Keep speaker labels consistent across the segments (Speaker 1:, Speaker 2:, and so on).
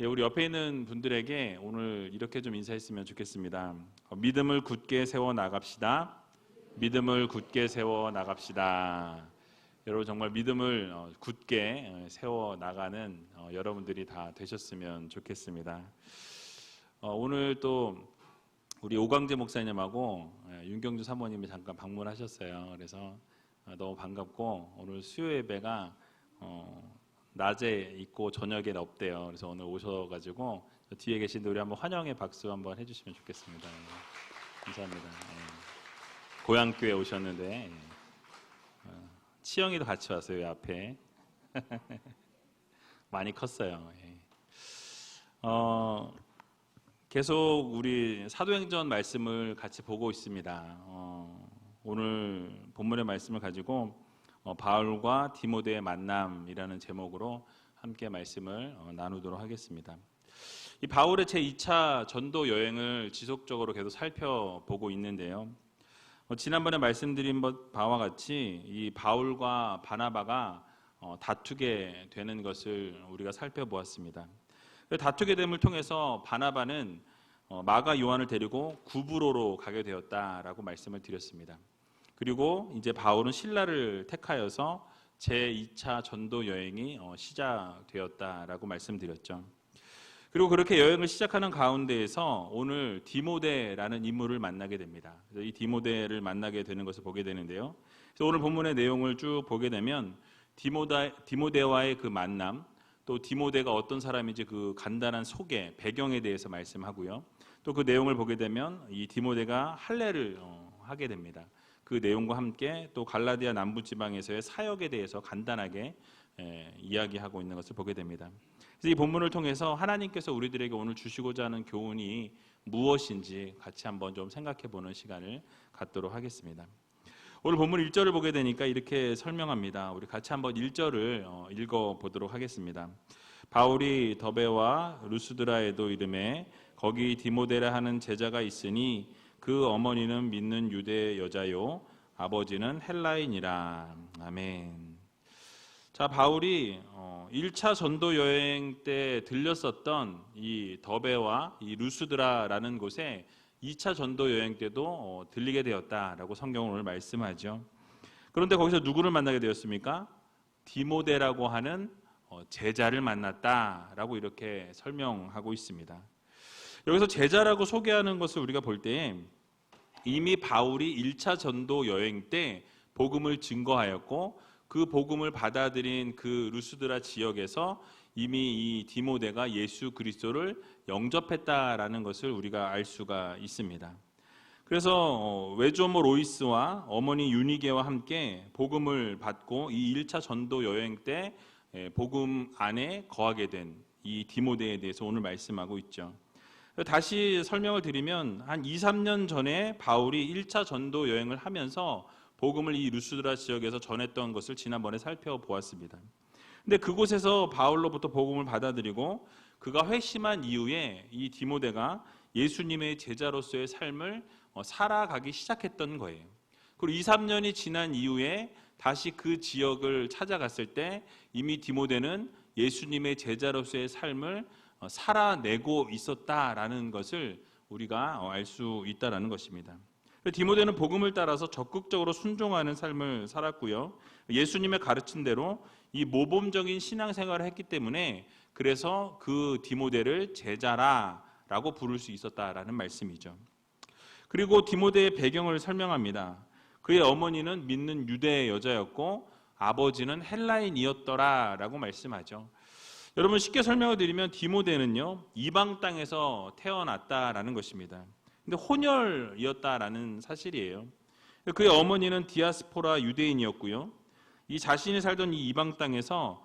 Speaker 1: 우리 옆에 있는 분들에게 오늘 이렇게 좀 인사했으면 좋겠습니다. 믿음을 굳게 세워 나갑시다. 믿음을 굳게 세워 나갑시다. 여러분 정말 믿음을 굳게 세워 나가는 여러분들이 다 되셨으면 좋겠습니다. 오늘 또 우리 오광재 목사님하고 윤경주 사모님이 잠깐 방문하셨어요. 그래서 너무 반갑고 오늘 수요 예배가 낮에 있고 저녁에 없대요. 그래서 오늘 오셔가지고 뒤에 계신데 우리 한번 환영의 박수 한번 해주시면 좋겠습니다. 감사합니다. 고향교회 오셨는데 치영이도 같이 왔어요. 이 앞에 많이 컸어요. 계속 우리 사도행전 말씀을 같이 보고 있습니다. 오늘 본문의 말씀을 가지고 바울과 디모데의 만남이라는 제목으로 함께 말씀을 나누도록 하겠습니다. 이 바울의 제2차 전도 여행을 지속적으로 계속 살펴보고 있는데요. 지난번에 말씀드린 바와 같이 이 바울과 바나바가 다투게 되는 것을 우리가 살펴보았습니다. 다투게 됨을 통해서 바나바는 마가 요한을 데리고 구브로로 가게 되었다라고 말씀을 드렸습니다. 그리고 이제 바울은 실라를 택하여서 제2차 전도 여행이 시작되었다라고 말씀드렸죠. 그리고 그렇게 여행을 시작하는 가운데에서 오늘 디모데라는 인물을 만나게 됩니다. 그래서 이 디모데를 만나게 되는 것을 보게 되는데요. 그래서 오늘 본문의 내용을 쭉 보게 되면 디모데와의 그 만남, 또 디모데가 어떤 사람인지 그 간단한 소개, 배경에 대해서 말씀하고요. 또 그 내용을 보게 되면 이 디모데가 할례를 하게 됩니다. 그 내용과 함께 또 갈라디아 남부지방에서의 사역에 대해서 간단하게 이야기하고 있는 것을 보게 됩니다. 그래서 이 본문을 통해서 하나님께서 우리들에게 오늘 주시고자 하는 교훈이 무엇인지 같이 한번 좀 생각해 보는 시간을 갖도록 하겠습니다. 오늘 본문 1절을 보게 되니까 이렇게 설명합니다. 우리 같이 한번 1절을 읽어보도록 하겠습니다. 바울이 더베와 루스드라에도 이름에 거기 디모데라 하는 제자가 있으니 그 어머니는 믿는 유대 여자요 아버지는 헬라인이라. 아멘. 자, 바울이 1차 전도 여행 때 들렸었던 이 더베와 이 루스드라라는 곳에 2차 전도 여행 때도 들리게 되었다라고 성경은 오늘 말씀하죠. 그런데 거기서 누구를 만나게 되었습니까? 디모데라고 하는 제자를 만났다라고 이렇게 설명하고 있습니다. 여기서 제자라고 소개하는 것을 우리가 볼 때 이미 바울이 1차 전도 여행 때 복음을 증거하였고 그 복음을 받아들인 그 루스드라 지역에서 이미 이 디모데가 예수 그리스도를 영접했다라는 것을 우리가 알 수가 있습니다. 그래서 외조모 로이스와 어머니 유니게와 함께 복음을 받고 이 1차 전도 여행 때 복음 안에 거하게 된 이 디모데에 대해서 오늘 말씀하고 있죠. 다시 설명을 드리면 한 2, 3년 전에 바울이 1차 전도 여행을 하면서 복음을 이 루스드라 지역에서 전했던 것을 지난번에 살펴보았습니다. 근데 그곳에서 바울로부터 복음을 받아들이고 그가 회심한 이후에 이 디모데가 예수님의 제자로서의 삶을 살아가기 시작했던 거예요. 그리고 2, 3년이 지난 이후에 다시 그 지역을 찾아갔을 때 이미 디모데는 예수님의 제자로서의 삶을 살아내고 있었다라는 것을 우리가 알 수 있다라는 것입니다. 디모데는 복음을 따라서 적극적으로 순종하는 삶을 살았고요. 예수님의 가르친 대로 이 모범적인 신앙생활을 했기 때문에 그래서 그 디모데를 제자라고 부를 수 있었다라는 말씀이죠. 그리고 디모데의 배경을 설명합니다. 그의 어머니는 믿는 유대 여자였고 아버지는 헬라인이었더라라고 말씀하죠. 여러분 쉽게 설명을 드리면 디모데는요 이방 땅에서 태어났다라는 것입니다. 근데 혼혈이었다라는 사실이에요. 그의 어머니는 디아스포라 유대인이었고요. 이 자신이 살던 이 이방 땅에서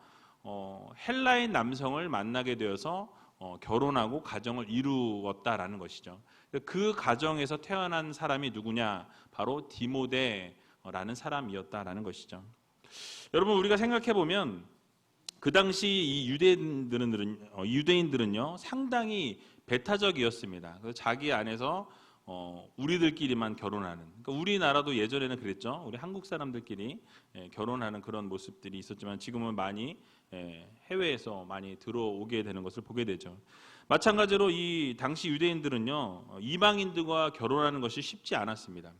Speaker 1: 헬라인 남성을 만나게 되어서 결혼하고 가정을 이루었다라는 것이죠. 그 가정에서 태어난 사람이 누구냐? 바로 디모데라는 사람이었다라는 것이죠. 여러분 우리가 생각해 보면 그 당시 이 유대인들은요 상당히 배타적이었습니다. 그래서 자기 안에서 우리들끼리만 결혼하는, 그러니까 우리나라도 예전에는 그랬죠. 우리 한국 사람들끼리 결혼하는 그런 모습들이 있었지만 지금은 많이 해외에서 많이 들어오게 되는 것을 보게 되죠. 마찬가지로 이 당시 유대인들은요, 이방인들과 결혼하는 것이 쉽지 않았습니다.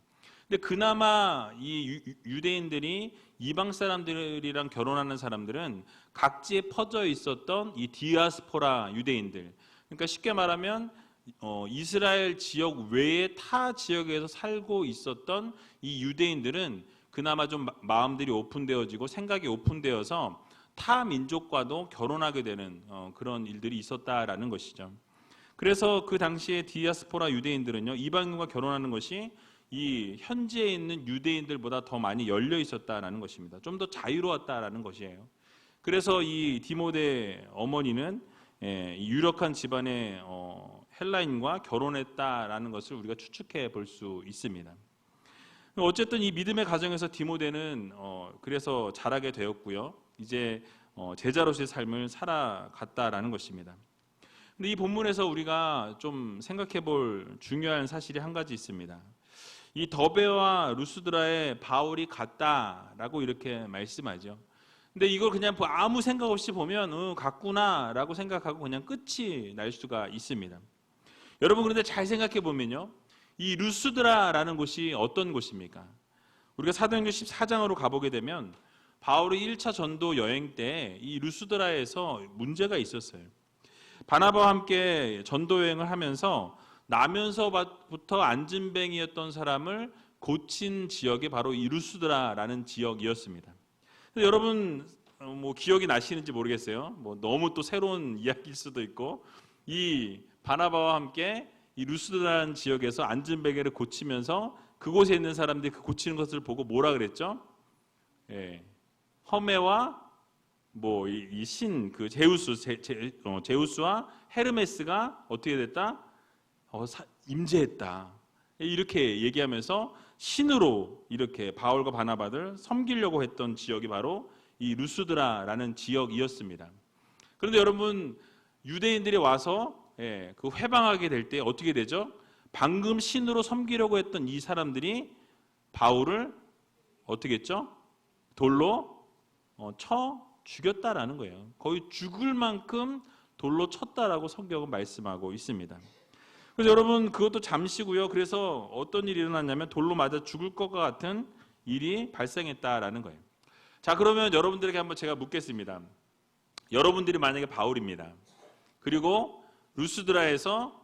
Speaker 1: 근데 그나마 이 유대인들이 이방 사람들이랑 결혼하는 사람들은 각지에 퍼져 있었던 이 디아스포라 유대인들, 그러니까 쉽게 말하면 이스라엘 지역 외의 타 지역에서 살고 있었던 이 유대인들은 그나마 좀 마음들이 오픈되어지고 생각이 오픈되어서 타 민족과도 결혼하게 되는 그런 일들이 있었다라는 것이죠. 그래서 그 당시에 디아스포라 유대인들은요, 이방인과 결혼하는 것이 이 현지에 있는 유대인들보다 더 많이 열려 있었다라는 것입니다. 좀 더 자유로웠다라는 것이에요. 그래서 이 디모데 어머니는 이 유력한 집안의 헬라인과 결혼했다라는 것을 우리가 추측해 볼 수 있습니다. 어쨌든 이 믿음의 가정에서 디모데는 그래서 자라게 되었고요. 이제 제자로서의 삶을 살아갔다라는 것입니다. 근데 이 본문에서 우리가 좀 생각해 볼 중요한 사실이 한 가지 있습니다. 이 더베와 루스드라에 바울이 갔다라고 이렇게 말씀하죠. 근데 이걸 그냥 아무 생각 없이 보면 갔구나라고 생각하고 그냥 끝이 날 수가 있습니다. 여러분, 그런데 잘 생각해 보면요, 이 루스드라라는 곳이 어떤 곳입니까? 우리가 사도행전 14장으로 가보게 되면 바울이 1차 전도 여행 때 이 루스드라에서 문제가 있었어요. 바나바와 함께 전도 여행을 하면서 나면서부터 안진뱅이였던 사람을 고친 지역이 바로 이 루스드라라는 지역이었습니다. 여러분 뭐 기억이 나시는지 모르겠어요. 뭐 너무 또 새로운 이야기일 수도 있고, 이 바나바와 함께 이 루스드라는 지역에서 안진뱅이를 고치면서 그곳에 있는 사람들이 그 고치는 것을 보고 뭐라 그랬죠? 허메와 뭐 이 신 그 제우스와 헤르메스가 어떻게 됐다? 임재했다. 이렇게 얘기하면서 신으로 이렇게 바울과 바나바를 섬기려고 했던 지역이 바로 이 루스드라라는 지역이었습니다. 그런데 여러분, 유대인들이 와서 그 회방하게 될 때 어떻게 되죠? 방금 신으로 섬기려고 했던 이 사람들이 바울을 어떻게 했죠? 돌로 쳐 죽였다라는 거예요. 거의 죽을 만큼 돌로 쳤다라고 성경은 말씀하고 있습니다. 그래서 여러분, 그것도 잠시고요. 그래서 어떤 일이 일어났냐면 돌로 맞아 죽을 것 같은 일이 발생했다라는 거예요. 자, 그러면 여러분들에게 한번 제가 묻겠습니다. 여러분들이 만약에 바울입니다. 그리고 루스드라에서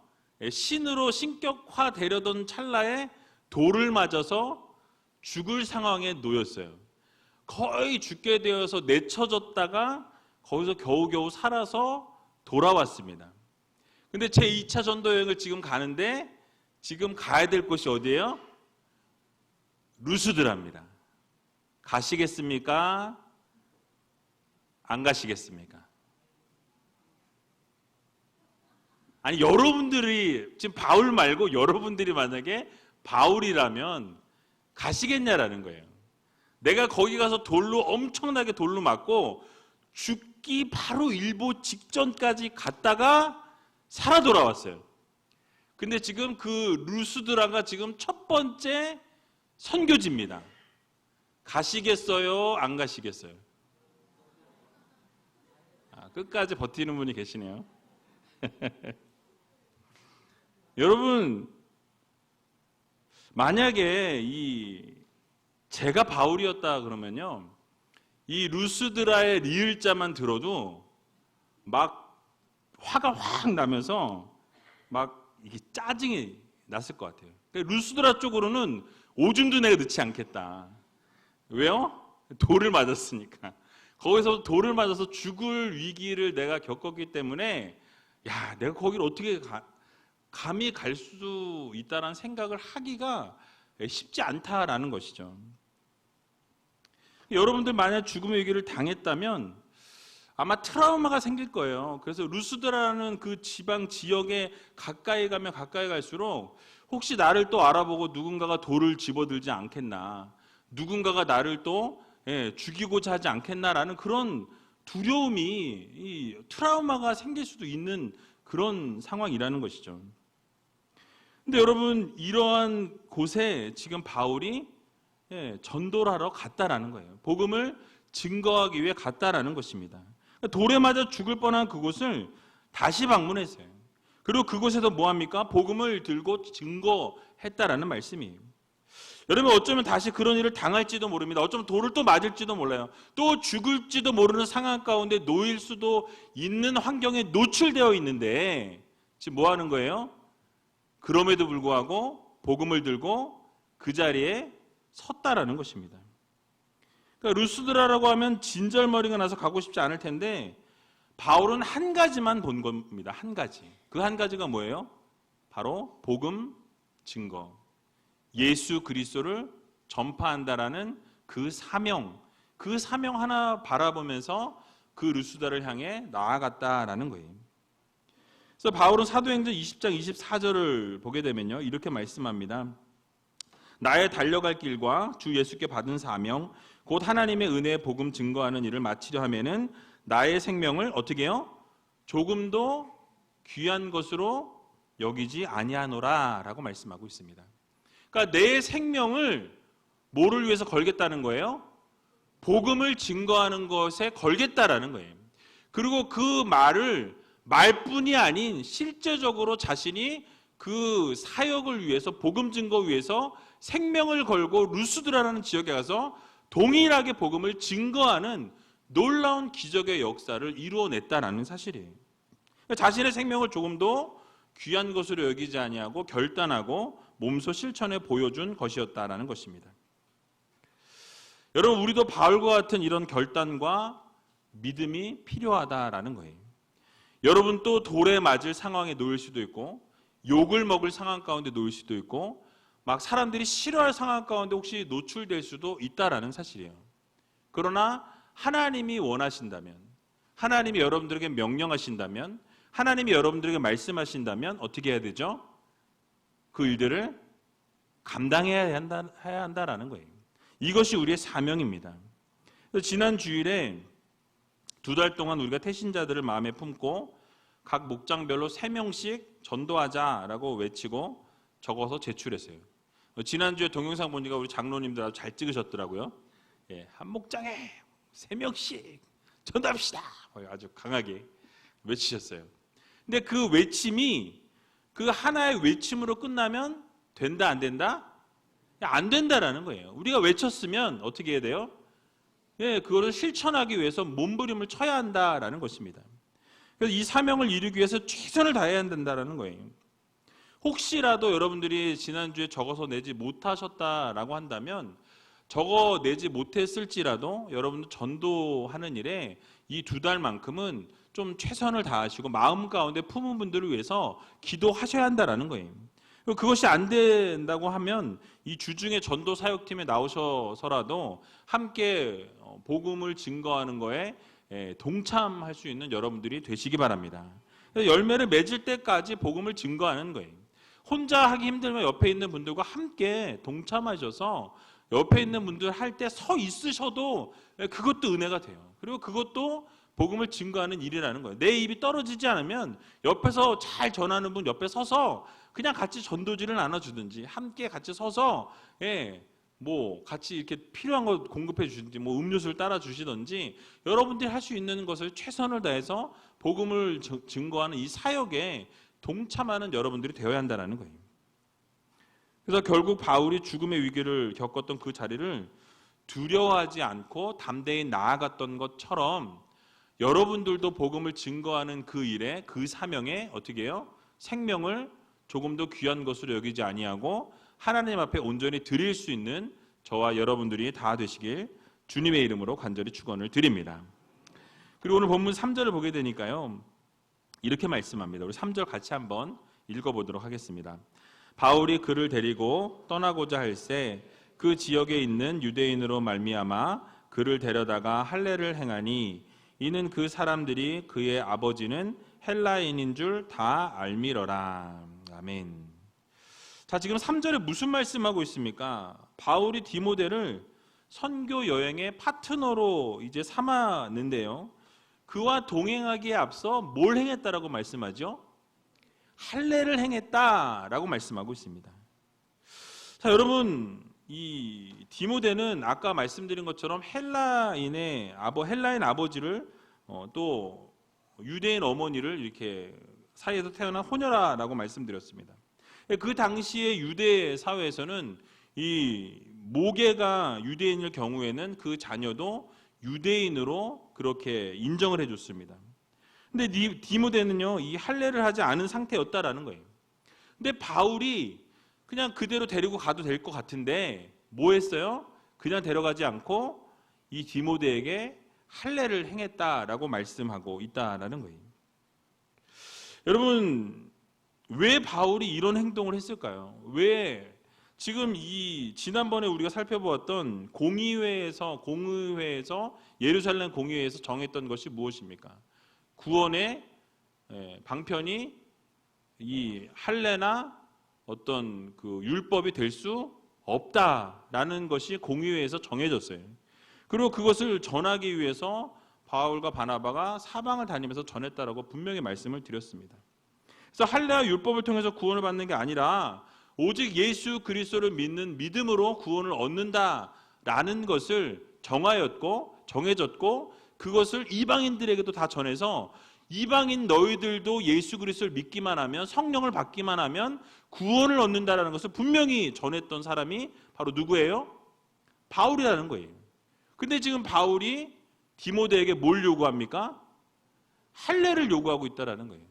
Speaker 1: 신으로 신격화되려던 찰나에 돌을 맞아서 죽을 상황에 놓였어요. 거의 죽게 되어서 내쳐졌다가 거기서 겨우겨우 살아서 돌아왔습니다. 근데 제 2차 전도 여행을 지금 가는데 지금 가야 될 곳이 어디예요? 루스드라입니다. 가시겠습니까? 안 가시겠습니까? 아니, 여러분들이 지금 바울 말고 여러분들이 만약에 바울이라면 가시겠냐라는 거예요. 내가 거기 가서 엄청나게 돌로 맞고 죽기 바로 일보 직전까지 갔다가 살아 돌아왔어요. 근데 지금 그 루스드라가 지금 첫 번째 선교지입니다. 가시겠어요? 안 가시겠어요? 끝까지 버티는 분이 계시네요. 여러분, 만약에 제가 바울이었다 그러면요, 이 루스드라의 리을자만 들어도 막 화가 확 나면서 막 이게 짜증이 났을 것 같아요. 그러니까 루스드라 쪽으로는 오줌도 내가 넣지 않겠다. 왜요? 돌을 맞았으니까. 거기서 돌을 맞아서 죽을 위기를 내가 겪었기 때문에 야, 내가 거기를 어떻게 감히 갈 수 있다라는 생각을 하기가 쉽지 않다라는 것이죠. 여러분들 만약 죽음의 위기를 당했다면 아마 트라우마가 생길 거예요. 그래서 루스드라는 그 지방 지역에 가까이 가면 가까이 갈수록 혹시 나를 또 알아보고 누군가가 돌을 집어들지 않겠나, 누군가가 나를 또 죽이고자 하지 않겠나라는 그런 두려움이, 트라우마가 생길 수도 있는 그런 상황이라는 것이죠. 근데 여러분, 이러한 곳에 지금 바울이 전도를 하러 갔다라는 거예요. 복음을 증거하기 위해 갔다라는 것입니다. 돌에 맞아 죽을 뻔한 그곳을 다시 방문했어요. 그리고 그곳에서 뭐합니까? 복음을 들고 증거했다라는 말씀이에요. 여러분, 어쩌면 다시 그런 일을 당할지도 모릅니다. 어쩌면 돌을 또 맞을지도 몰라요. 또 죽을지도 모르는 상황 가운데 놓일 수도 있는 환경에 노출되어 있는데 지금 뭐 하는 거예요? 그럼에도 불구하고 복음을 들고 그 자리에 섰다라는 것입니다. 그러니까 루스드라라고 하면 진절머리가 나서 가고 싶지 않을 텐데 바울은 한 가지만 본 겁니다. 한 가지. 그 한 가지가 뭐예요? 바로 복음 증거. 예수 그리스도를 전파한다라는 그 사명 하나 바라보면서 그 루스드라를 향해 나아갔다라는 거예요. 그래서 바울은 사도행전 20장 24절을 보게 되면요, 이렇게 말씀합니다. 나의 달려갈 길과 주 예수께 받은 사명 곧 하나님의 은혜의 복음 증거하는 일을 마치려 하면은 나의 생명을 어떻게 해요? 조금도 귀한 것으로 여기지 아니하노라 라고 말씀하고 있습니다. 그러니까 내 생명을 뭐를 위해서 걸겠다는 거예요? 복음을 증거하는 것에 걸겠다라는 거예요. 그리고 그 말뿐이 아닌 실제적으로 자신이 그 사역을 위해서, 복음 증거 위해서 생명을 걸고 루스드라라는 지역에 가서 동일하게 복음을 증거하는 놀라운 기적의 역사를 이루어냈다라는 사실이에요. 자신의 생명을 조금도 귀한 것으로 여기지 아니하고 결단하고 몸소 실천해 보여준 것이었다라는 것입니다. 여러분, 우리도 바울과 같은 이런 결단과 믿음이 필요하다라는 거예요. 여러분 또 돌에 맞을 상황에 놓일 수도 있고 욕을 먹을 상황 가운데 놓일 수도 있고 막 사람들이 싫어할 상황 가운데 혹시 노출될 수도 있다라는 사실이에요. 그러나 하나님이 원하신다면, 하나님이 여러분들에게 명령하신다면, 하나님이 여러분들에게 말씀하신다면 어떻게 해야 되죠? 그 일들을 감당해야 한다라는 거예요. 이것이 우리의 사명입니다. 지난 주일에 2달 동안 우리가 태신자들을 마음에 품고 각 목장별로 3명씩 전도하자라고 외치고 적어서 제출했어요. 지난주에 동영상 보니까 우리 장로님들 아주 잘 찍으셨더라고요. 한 목장에 3명씩 전도합시다. 아주 강하게 외치셨어요. 근데 그 외침이 그 하나의 외침으로 끝나면 된다 안 된다? 안 된다라는 거예요. 우리가 외쳤으면 어떻게 해야 돼요? 그거를 실천하기 위해서 몸부림을 쳐야 한다라는 것입니다. 그래서 이 사명을 이루기 위해서 최선을 다해야 한다라는 거예요. 혹시라도 여러분들이 지난주에 적어서 내지 못하셨다라고 한다면 적어 내지 못했을지라도 여러분들 전도하는 일에 이 2달만큼은 좀 최선을 다하시고 마음 가운데 품은 분들을 위해서 기도하셔야 한다라는 거예요. 그것이 안 된다고 하면 이 주중에 전도 사역팀에 나오셔서라도 함께 복음을 증거하는 거에 동참할 수 있는 여러분들이 되시기 바랍니다. 열매를 맺을 때까지 복음을 증거하는 거예요. 혼자 하기 힘들면 옆에 있는 분들과 함께 동참하셔서 옆에 있는 분들 할 때 서 있으셔도 그것도 은혜가 돼요. 그리고 그것도 복음을 증거하는 일이라는 거예요. 내 입이 떨어지지 않으면 옆에서 잘 전하는 분 옆에 서서 그냥 같이 전도지를 나눠주든지 함께 같이 서서 뭐 같이 이렇게 필요한 거 공급해 주든지 뭐 음료수를 따라 주시든지 여러분들이 할 수 있는 것을 최선을 다해서 복음을 증거하는 이 사역에 동참하는 여러분들이 되어야 한다는 거예요. 그래서 결국 바울이 죽음의 위기를 겪었던 그 자리를 두려워하지 않고 담대히 나아갔던 것처럼 여러분들도 복음을 증거하는 그 일에, 그 사명에 어떻게 해요? 생명을 조금도 귀한 것으로 여기지 아니하고 하나님 앞에 온전히 드릴 수 있는 저와 여러분들이 다 되시길 주님의 이름으로 간절히 축원을 드립니다. 그리고 오늘 본문 3절을 보게 되니까요, 이렇게 말씀합니다. 우리 3절 같이 한번 읽어보도록 하겠습니다. 바울이 그를 데리고 떠나고자 할새 그 지역에 있는 유대인으로 말미암아 그를 데려다가 할례를 행하니 이는 그 사람들이 그의 아버지는 헬라인인 줄 다 알미러라. 아멘. 자, 지금 3절에 무슨 말씀하고 있습니까? 바울이 디모데를 선교 여행의 파트너로 이제 삼았는데요. 그와 동행하기에 앞서 뭘 행했다라고 말씀하죠? 할례를 행했다라고 말씀하고 있습니다. 자, 여러분, 이 디모데는 아까 말씀드린 것처럼 헬라인 아버지를 또 유대인 어머니를 이렇게 사이에서 태어난 호녀라라고 말씀드렸습니다. 그 당시의 유대 사회에서는 이 모계가 유대인일 경우에는 그 자녀도 유대인으로 그렇게 인정을 해줬습니다. 근데 디모데는요, 이 할례를 하지 않은 상태였다라는 거예요. 근데 바울이 그냥 그대로 데리고 가도 될 것 같은데 뭐 했어요? 그냥 데려가지 않고 이 디모데에게 할례를 행했다라고 말씀하고 있다라는 거예요. 여러분, 왜 바울이 이런 행동을 했을까요? 왜 지금 지난번에 우리가 살펴보았던 공의회에서 예루살렘 공의회에서 정했던 것이 무엇입니까? 구원의 방편이 이 할례나 어떤 그 율법이 될 수 없다라는 것이 공의회에서 정해졌어요. 그리고 그것을 전하기 위해서 바울과 바나바가 사방을 다니면서 전했다라고 분명히 말씀을 드렸습니다. 그래서 할례와 율법을 통해서 구원을 받는 게 아니라 오직 예수 그리스도를 믿는 믿음으로 구원을 얻는다라는 것을 정해졌고 그것을 이방인들에게도 다 전해서 이방인 너희들도 예수 그리스도를 믿기만 하면, 성령을 받기만 하면 구원을 얻는다라는 것을 분명히 전했던 사람이 바로 누구예요? 바울이라는 거예요. 근데 지금 바울이 디모데에게 뭘 요구합니까? 할례를 요구하고 있다라는 거예요.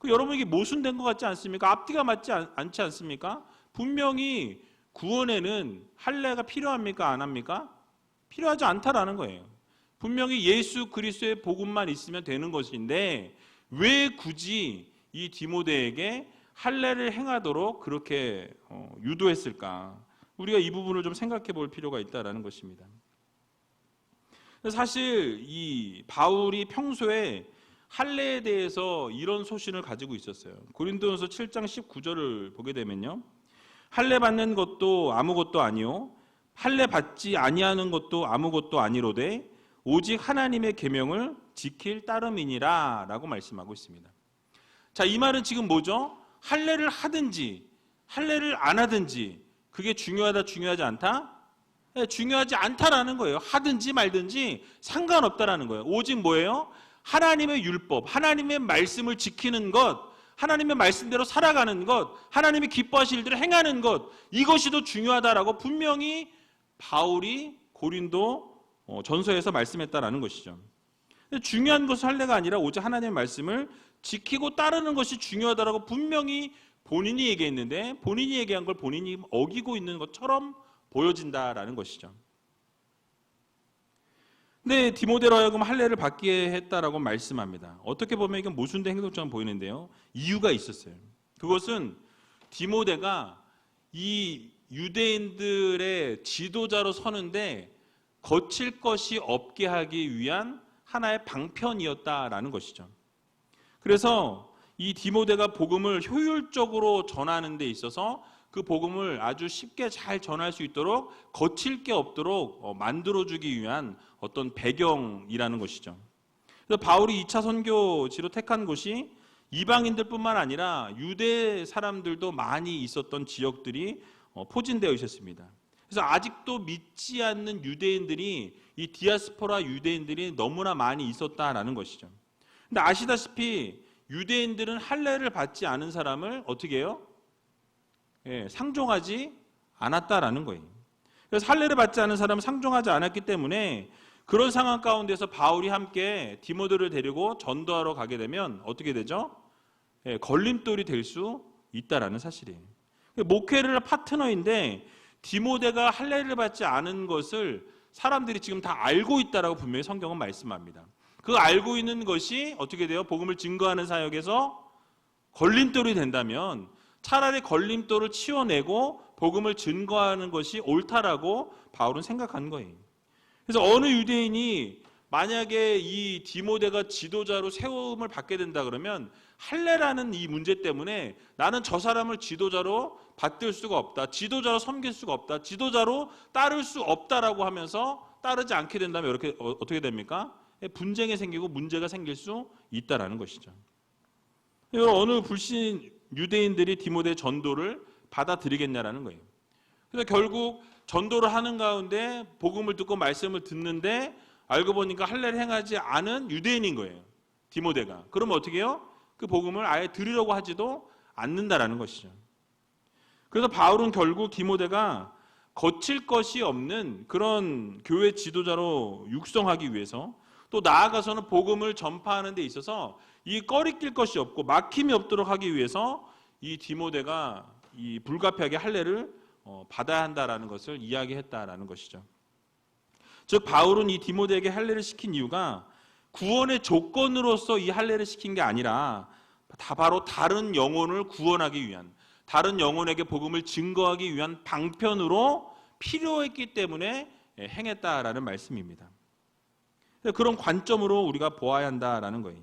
Speaker 1: 여러분, 이게 모순된 것 같지 않습니까? 앞뒤가 맞지 않지 않습니까? 분명히 구원에는 할례가 필요합니까? 안 합니까? 필요하지 않다라는 거예요. 분명히 예수 그리스도의 복음만 있으면 되는 것인데 왜 굳이 이 디모데에게 할례를 행하도록 그렇게 유도했을까? 우리가 이 부분을 좀 생각해 볼 필요가 있다라는 것입니다. 사실 이 바울이 평소에 할례에 대해서 이런 소신을 가지고 있었어요. 고린도전서 7장 19절을 보게 되면요, 할례 받는 것도 아무것도 아니요 할례 받지 아니하는 것도 아무것도 아니로되 오직 하나님의 계명을 지킬 따름이니라 라고 말씀하고 있습니다. 자, 이 말은 지금 뭐죠? 할례를 하든지 할례를 안 하든지 그게 중요하다 중요하지 않다? 네, 중요하지 않다라는 거예요. 하든지 말든지 상관없다라는 거예요. 오직 뭐예요? 하나님의 율법, 하나님의 말씀을 지키는 것, 하나님의 말씀대로 살아가는 것, 하나님이 기뻐하실 일들을 행하는 것, 이것이 더 중요하다라고 분명히 바울이 고린도 전서에서 말씀했다라는 것이죠. 중요한 것은 할례가 아니라 오직 하나님의 말씀을 지키고 따르는 것이 중요하다라고 분명히 본인이 얘기했는데 본인이 얘기한 걸 본인이 어기고 있는 것처럼 보여진다라는 것이죠. 근데 디모데로 하여금 할례를 받게 했다라고 말씀합니다. 어떻게 보면 이건 모순된 행동처럼 보이는데요, 이유가 있었어요. 그것은 디모데가 이 유대인들의 지도자로 서는데 거칠 것이 없게 하기 위한 하나의 방편이었다라는 것이죠. 그래서 이 디모데가 복음을 효율적으로 전하는 데 있어서 그 복음을 아주 쉽게 잘 전할 수 있도록 거칠 게 없도록 만들어주기 위한 어떤 배경이라는 것이죠. 그래서 바울이 2차 선교지로 택한 곳이 이방인들뿐만 아니라 유대 사람들도 많이 있었던 지역들이 포진되어 있었습니다. 그래서 아직도 믿지 않는 유대인들이, 이 디아스포라 유대인들이 너무나 많이 있었다라는 것이죠. 근데 아시다시피 유대인들은 할례를 받지 않은 사람을 어떻게 해요? 상종하지 않았다라는 거예요. 그래서 할례를 받지 않은 사람은 상종하지 않았기 때문에 그런 상황 가운데서 바울이 함께 디모데를 데리고 전도하러 가게 되면 어떻게 되죠? 걸림돌이 될 수 있다라는 사실이에요. 목회를 파트너인데 디모데가 할례를 받지 않은 것을 사람들이 지금 다 알고 있다라고 분명히 성경은 말씀합니다. 그 알고 있는 것이 어떻게 돼요? 복음을 증거하는 사역에서 걸림돌이 된다면 차라리 걸림돌을 치워내고 복음을 증거하는 것이 옳다라고 바울은 생각한 거예요. 그래서 어느 유대인이 만약에 이 디모데가 지도자로 세움을 받게 된다 그러면 할례라는 이 문제 때문에 나는 저 사람을 지도자로 받들 수가 없다, 지도자로 섬길 수가 없다, 지도자로 따를 수 없다라고 하면서 따르지 않게 된다면 이렇게 어떻게 됩니까? 분쟁이 생기고 문제가 생길 수 있다라는 것이죠. 어느 불신 유대인들이 디모데 전도를 받아들이겠냐라는 거예요. 그래서 결국 전도를 하는 가운데 복음을 듣고 말씀을 듣는데 알고 보니까 할례를 행하지 않은 유대인인 거예요. 디모데가. 그러면 어떻게 해요? 그 복음을 아예 들으려고 하지도 않는다라는 것이죠. 그래서 바울은 결국 디모데가 거칠 것이 없는 그런 교회 지도자로 육성하기 위해서 또 나아가서는 복음을 전파하는 데 있어서 이 꺼리낄 것이 없고 막힘이 없도록 하기 위해서 이 디모데가 이 불가피하게 할례를 받아야 한다라는 것을 이야기했다라는 것이죠. 즉 바울은 이 디모데에게 할례를 시킨 이유가 구원의 조건으로서 이 할례를 시킨 게 아니라 다 바로 다른 영혼을 구원하기 위한, 다른 영혼에게 복음을 증거하기 위한 방편으로 필요했기 때문에 행했다라는 말씀입니다. 그런 관점으로 우리가 보아야 한다라는 거예요.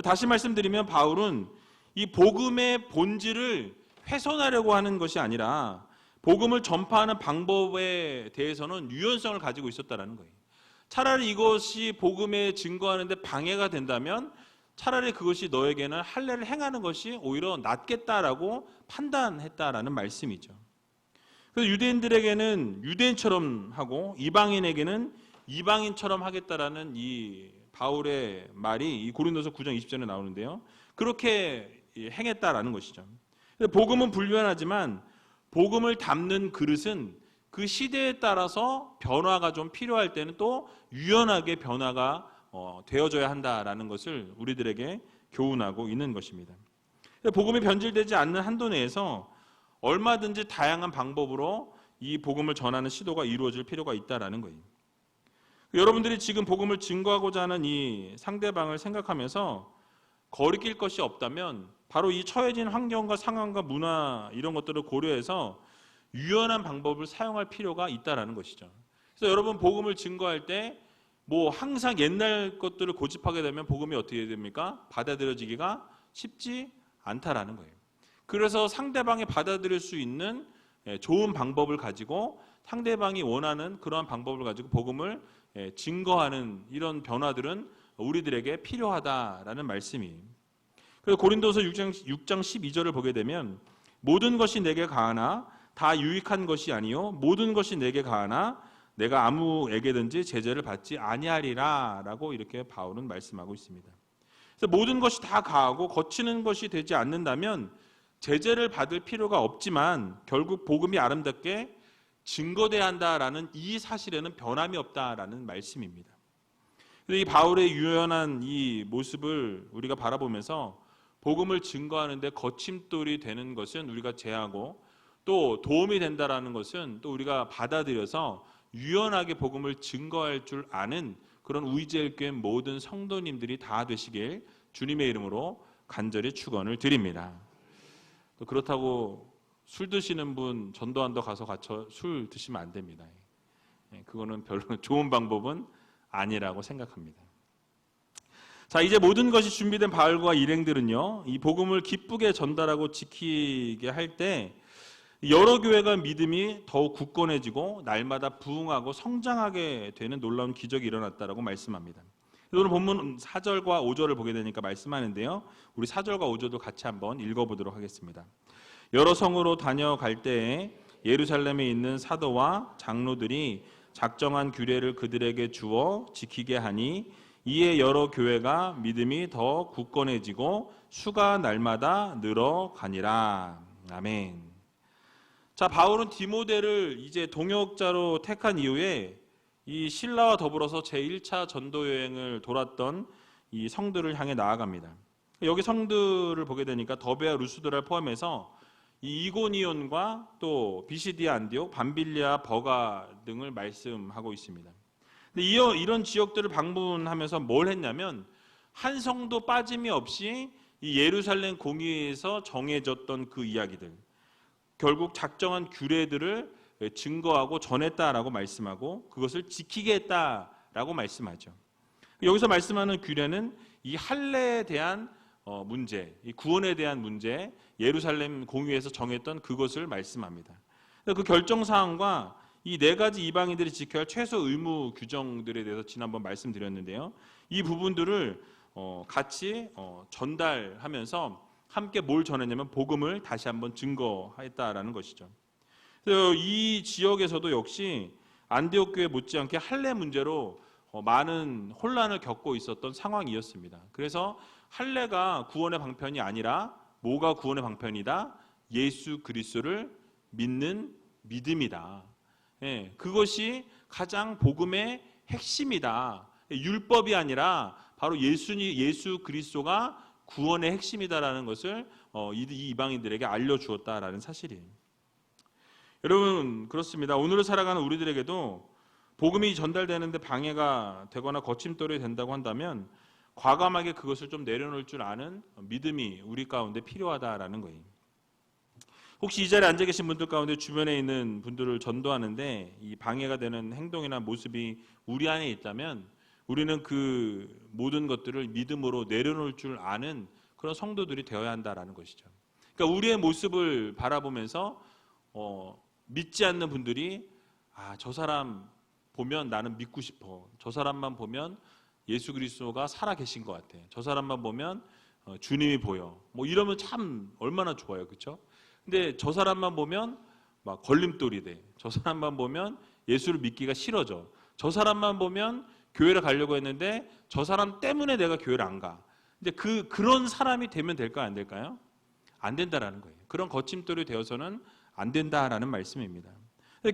Speaker 1: 다시 말씀드리면 바울은 이 복음의 본질을 훼손하려고 하는 것이 아니라 복음을 전파하는 방법에 대해서는 유연성을 가지고 있었다는 거예요. 차라리 이것이 복음에 증거하는 데 방해가 된다면 차라리 그것이 너에게는 할례를 행하는 것이 오히려 낫겠다라고 판단했다라는 말씀이죠. 그래서 유대인들에게는 유대인처럼 하고 이방인에게는 이방인처럼 하겠다라는 이 바울의 말이 이 고린도서 9장 20절에 나오는데요. 그렇게 행했다라는 것이죠. 복음은 불변하지만 복음을 담는 그릇은 그 시대에 따라서 변화가 좀 필요할 때는 또 유연하게 변화가 되어져야 한다라는 것을 우리들에게 교훈하고 있는 것입니다. 복음이 변질되지 않는 한도 내에서 얼마든지 다양한 방법으로 이 복음을 전하는 시도가 이루어질 필요가 있다라는 거예요. 여러분들이 지금 복음을 증거하고자 하는 이 상대방을 생각하면서 거리낄 것이 없다면 바로 이 처해진 환경과 상황과 문화 이런 것들을 고려해서 유연한 방법을 사용할 필요가 있다라는 것이죠. 그래서 여러분 복음을 증거할 때 뭐 항상 옛날 것들을 고집하게 되면 복음이 어떻게 됩니까? 받아들여지기가 쉽지 않다라는 거예요. 그래서 상대방이 받아들일 수 있는 좋은 방법을 가지고 상대방이 원하는 그러한 방법을 가지고 복음을 증거하는 이런 변화들은 우리들에게 필요하다라는 말씀이에요. 그래서 고린도서 6장 12절을 보게 되면 모든 것이 내게 가하나 다 유익한 것이 아니요 모든 것이 내게 가하나 내가 아무에게든지 제재를 받지 아니하리라 라고 이렇게 바울은 말씀하고 있습니다. 그래서 모든 것이 다 가하고 거치는 것이 되지 않는다면 제재를 받을 필요가 없지만 결국 복음이 아름답게 증거돼야 한다라는 이 사실에는 변함이 없다라는 말씀입니다. 이 바울의 유연한 이 모습을 우리가 바라보면서 복음을 증거하는데 거침돌이 되는 것은 우리가 제하고 또 도움이 된다라는 것은 또 우리가 받아들여서 유연하게 복음을 증거할 줄 아는 그런 우이제일교회 모든 성도님들이 다 되시길 주님의 이름으로 간절히 축원을 드립니다. 또 그렇다고 술 드시는 분 전도한다 가서 갇혀 술 드시면 안 됩니다. 그거는 별로 좋은 방법은 아니라고 생각합니다. 자, 이제 모든 것이 준비된 바울과 일행들은요, 이 복음을 기쁘게 전달하고 지키게 할 때 여러 교회가 믿음이 더욱 굳건해지고 날마다 부흥하고 성장하게 되는 놀라운 기적이 일어났다라고 말씀합니다. 오늘 본문 4절과 5절을 보게 되니까 말씀하는데요. 우리 4절과 5절도 같이 한번 읽어보도록 하겠습니다. 여러 성으로 다녀갈 때에 예루살렘에 있는 사도와 장로들이 작정한 규례를 그들에게 주어 지키게 하니 이에 여러 교회가 믿음이 더 굳건해지고 수가 날마다 늘어가니라. 아멘. 자, 바울은 디모데를 이제 동역자로 택한 이후에 이 신라와 더불어서 제1차 전도 여행을 돌았던 이 성들을 향해 나아갑니다. 여기 성들을 보게 되니까 더베아, 루스드라를 포함해서 이 이고니온과 또 비시디아, 안디옥, 밤빌리아, 버가 등을 말씀하고 있습니다. 근데 이런 지역들을 방문하면서 뭘 했냐면 한 성도 빠짐이 없이 이 예루살렘 공의회에서 정해졌던 그 이야기들, 결국 작정한 규례들을 증거하고 전했다라고 말씀하고 그것을 지키게 했다라고 말씀하죠. 여기서 말씀하는 규례는 이 할례에 대한 문제, 이 구원에 대한 문제, 예루살렘 공의회에서 정했던 그것을 말씀합니다. 그 결정사항과 이 네 가지 이방인들이 지켜야 할 최소 의무 규정들에 대해서 지난번 말씀드렸는데요. 이 부분들을 같이 전달하면서 함께 뭘 전했냐면 복음을 다시 한번 증거했다라는 것이죠. 그래서 이 지역에서도 역시 안디옥 교회 못지않게 할례 문제로 많은 혼란을 겪고 있었던 상황이었습니다. 그래서 할례가 구원의 방편이 아니라 뭐가 구원의 방편이다? 예수 그리스도를 믿는 믿음이다. 예, 그것이 가장 복음의 핵심이다. 율법이 아니라 바로 예수 그리스도가 구원의 핵심이다라는 것을 이 이방인들에게 알려주었다라는 사실이에요. 여러분, 그렇습니다. 오늘을 살아가는 우리들에게도 복음이 전달되는데 방해가 되거나 거침돌이 된다고 한다면 과감하게 그것을 좀 내려놓을 줄 아는 믿음이 우리 가운데 필요하다라는 거예요. 혹시 이 자리에 앉아 계신 분들 가운데 주변에 있는 분들을 전도하는데 이 방해가 되는 행동이나 모습이 우리 안에 있다면 우리는 그 모든 것들을 믿음으로 내려놓을 줄 아는 그런 성도들이 되어야 한다라는 것이죠. 그러니까 우리의 모습을 바라보면서 믿지 않는 분들이 저 사람 보면 나는 믿고 싶어. 저 사람만 보면 예수 그리스도가 살아 계신 것 같아. 저 사람만 보면 주님이 보여. 뭐 이러면 참 얼마나 좋아요, 그렇죠? 근데 저 사람만 보면 막 걸림돌이 돼. 저 사람만 보면 예수를 믿기가 싫어져. 저 사람만 보면 교회를 가려고 했는데 저 사람 때문에 내가 교회를 안 가. 근데 그런 사람이 되면 될까요, 안 될까요? 안 된다라는 거예요. 그런 거침돌이 되어서는 안 된다라는 말씀입니다.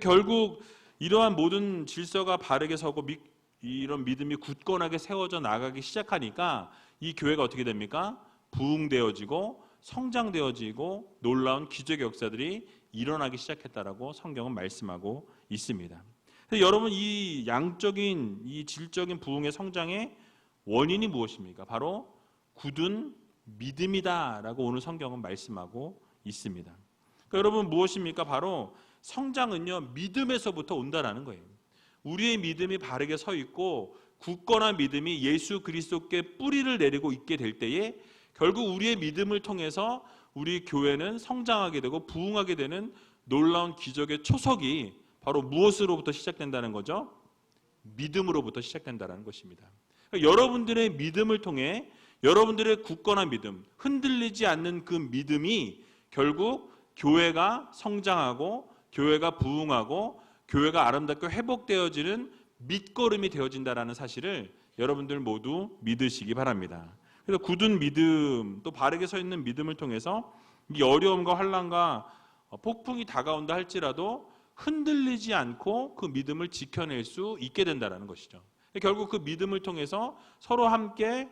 Speaker 1: 결국 이러한 모든 질서가 바르게 서고 이런 믿음이 굳건하게 세워져 나가기 시작하니까 이 교회가 어떻게 됩니까? 부흥되어지고 성장되어지고 놀라운 기적의 역사들이 일어나기 시작했다라고 성경은 말씀하고 있습니다. 그래서 여러분, 이 양적인 이 질적인 부흥의 성장의 원인이 무엇입니까? 바로 굳은 믿음이다라고 오늘 성경은 말씀하고 있습니다. 그러니까 여러분, 무엇입니까? 바로 성장은요, 믿음에서부터 온다라는 거예요. 우리의 믿음이 바르게 서 있고 굳건한 믿음이 예수 그리스도께 뿌리를 내리고 있게 될 때에 결국 우리의 믿음을 통해서 우리 교회는 성장하게 되고 부흥하게 되는 놀라운 기적의 초석이 바로 무엇으로부터 시작된다는 거죠? 믿음으로부터 시작된다는 것입니다. 그러니까 여러분들의 믿음을 통해 여러분들의 굳건한 믿음, 흔들리지 않는 그 믿음이 결국 교회가 성장하고 교회가 부흥하고 교회가 아름답게 회복되어지는 밑거름이 되어진다는 사실을 여러분들 모두 믿으시기 바랍니다. 그래서 굳은 믿음, 또 바르게 서 있는 믿음을 통해서 이 어려움과 환난과 폭풍이 다가온다 할지라도 흔들리지 않고 그 믿음을 지켜낼 수 있게 된다는 것이죠. 결국 그 믿음을 통해서 서로 함께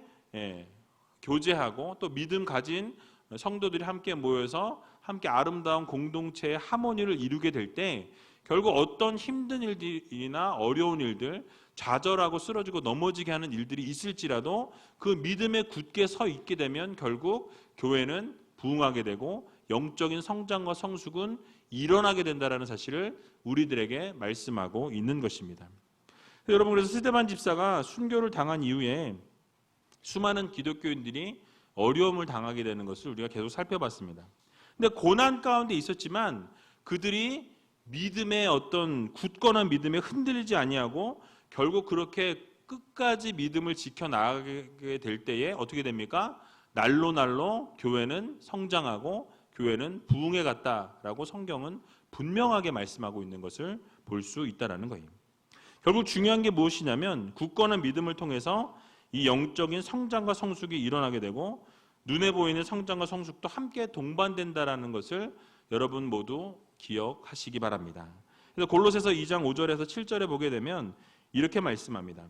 Speaker 1: 교제하고 또 믿음 가진 성도들이 함께 모여서 함께 아름다운 공동체의 하모니를 이루게 될 때 결국 어떤 힘든 일들이나 어려운 일들, 좌절하고 쓰러지고 넘어지게 하는 일들이 있을지라도 그 믿음에 굳게 서 있게 되면 결국 교회는 부흥하게 되고 영적인 성장과 성숙은 일어나게 된다는 사실을 우리들에게 말씀하고 있는 것입니다. 여러분, 그래서 스데반 집사가 순교를 당한 이후에 수많은 기독교인들이 어려움을 당하게 되는 것을 우리가 계속 살펴봤습니다. 근데 고난 가운데 있었지만 그들이 믿음의 어떤 굳건한 믿음에 흔들리지 아니하고 결국 그렇게 끝까지 믿음을 지켜나가게 될 때에 어떻게 됩니까? 날로 날로 교회는 성장하고 교회는 부흥해 갔다라고 성경은 분명하게 말씀하고 있는 것을 볼 수 있다는 거예요. 결국 중요한 게 무엇이냐면 굳건한 믿음을 통해서 이 영적인 성장과 성숙이 일어나게 되고 눈에 보이는 성장과 성숙도 함께 동반된다라는 것을 여러분 모두 기억하시기 바랍니다. 그래서 골로새서 2장 5절에서 7절에 보게 되면 이렇게 말씀합니다.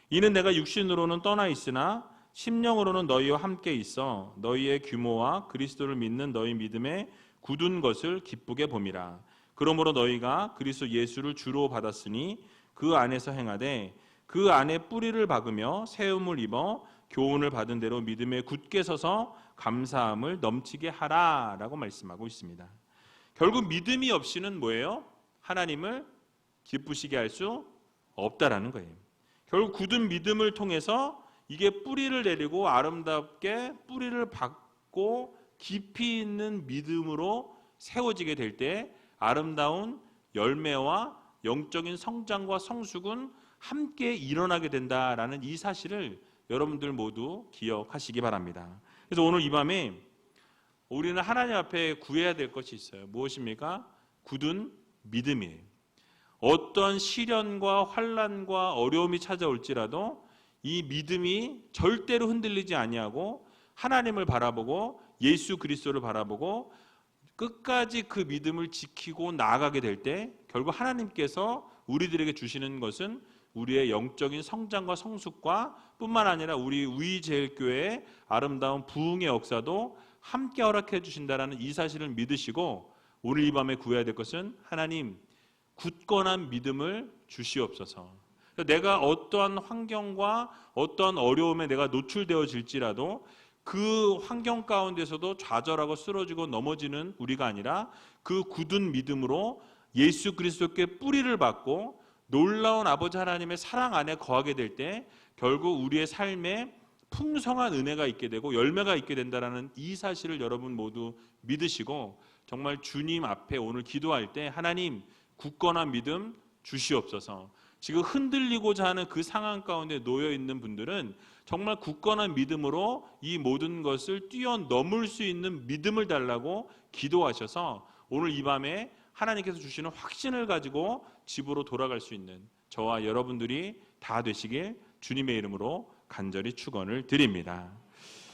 Speaker 1: 이는 내가 육신으로는 떠나 있으나 심령으로는 너희와 함께 있어 너희의 규모와 그리스도를 믿는 너희 믿음에 굳은 것을 기쁘게 봄이라. 그러므로 너희가 그리스도 예수를 주로 받았으니 그 안에서 행하되 그 안에 뿌리를 박으며 세움을 입어 교훈을 받은 대로 믿음에 굳게 서서 감사함을 넘치게 하라라고 말씀하고 있습니다. 결국 믿음이 없이는 뭐예요? 하나님을 기쁘시게 할 수 없다라는 거예요. 결국 굳은 믿음을 통해서 이게 뿌리를 내리고 아름답게 뿌리를 박고 깊이 있는 믿음으로 세워지게 될 때 아름다운 열매와 영적인 성장과 성숙은 함께 일어나게 된다라는 이 사실을 여러분들 모두 기억하시기 바랍니다. 그래서 오늘 이 밤에 우리는 하나님 앞에 구해야 될 것이 있어요. 무엇입니까? 굳은 믿음이에요. 어떤 시련과 환난과 어려움이 찾아올지라도 이 믿음이 절대로 흔들리지 아니하고 하나님을 바라보고 예수 그리스도를 바라보고 끝까지 그 믿음을 지키고 나아가게 될 때 결국 하나님께서 우리들에게 주시는 것은 우리의 영적인 성장과 성숙과 뿐만 아니라 우리 우이제일교회의 아름다운 부흥의 역사도 함께 허락해 주신다라는 이 사실을 믿으시고 오늘 이 밤에 구해야 될 것은 하나님 굳건한 믿음을 주시옵소서. 내가 어떠한 환경과 어떠한 어려움에 내가 노출되어질지라도 그 환경 가운데서도 좌절하고 쓰러지고 넘어지는 우리가 아니라 그 굳은 믿음으로 예수 그리스도께 뿌리를 받고 놀라운 아버지 하나님의 사랑 안에 거하게 될 때 결국 우리의 삶에 풍성한 은혜가 있게 되고 열매가 있게 된다는 이 사실을 여러분 모두 믿으시고 정말 주님 앞에 오늘 기도할 때 하나님 굳건한 믿음 주시옵소서. 지금 흔들리고자 하는 그 상황 가운데 놓여 있는 분들은 정말 굳건한 믿음으로 이 모든 것을 뛰어넘을 수 있는 믿음을 달라고 기도하셔서 오늘 이 밤에 하나님께서 주시는 확신을 가지고 집으로 돌아갈 수 있는 저와 여러분들이 다 되시길 주님의 이름으로 간절히 축원을 드립니다.